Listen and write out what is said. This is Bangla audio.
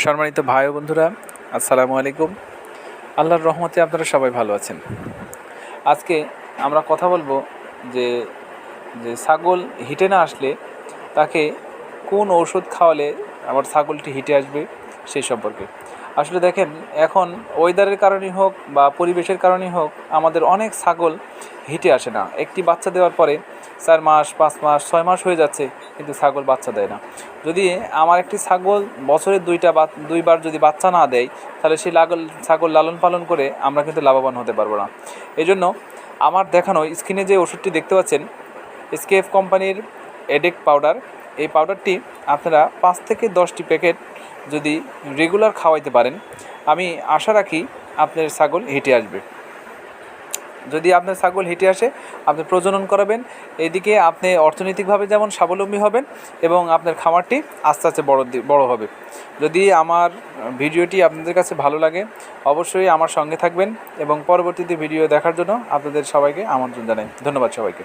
সম্মানিত ভাই ও বন্ধুরা, আসসালামু আলাইকুম। আল্লাহর রহমতে আপনারা সবাই ভালো আছেন। আজকে আমরা কথা বলবো যে যে ছাগল হিটে না আসলে তাকে কোন ঔষধ খাওয়ালে আমার ছাগলটি হিটে আসবে সেই সম্পর্কে। আসলে দেখেন, এখন ওয়েদারের কারণেই হোক বা পরিবেশের কারণেই হোক, আমাদের অনেক ছাগল হিটে আসে না। একটি বাচ্চা দেওয়ার পরে 4 মাস, 5 মাস, 6 মাস হয়ে যাচ্ছে, কিন্তু ছাগল বাচ্চা দেয় না। যদি আমার একটি ছাগল বছরে দুইবার যদি বাচ্চা না দেয়, তাহলে সেই ছাগল লালন পালন করে আমরা কিন্তু লাভবান হতে পারবো না। এই জন্য আমার দেখানো স্ক্রিনে যে ওষুধটি দেখতে পাচ্ছেন, এসকেএফ কোম্পানির এডেক পাউডার, এই পাউডারটি আপনারা 5 থেকে 10টি প্যাকেট যদি রেগুলার খাওয়াইতে পারেন, আমি আশা রাখি আপনার ছাগল হিটে আসবে। যদি আপনার ছাগল হিটে আসে, আপনি প্রজনন করাবেন, এদিকে আপনি অর্থনৈতিকভাবে যেমন স্বাবলম্বী হবেন এবং আপনার খামারটি আস্তে আস্তে বড় হবে। যদি আমার ভিডিওটি আপনাদের কাছে ভালো লাগে, অবশ্যই আমার সঙ্গে থাকবেন এবং পরবর্তীতে ভিডিও দেখার জন্য আপনাদের সবাইকে আমন্ত্রণ জানাই। ধন্যবাদ সবাইকে।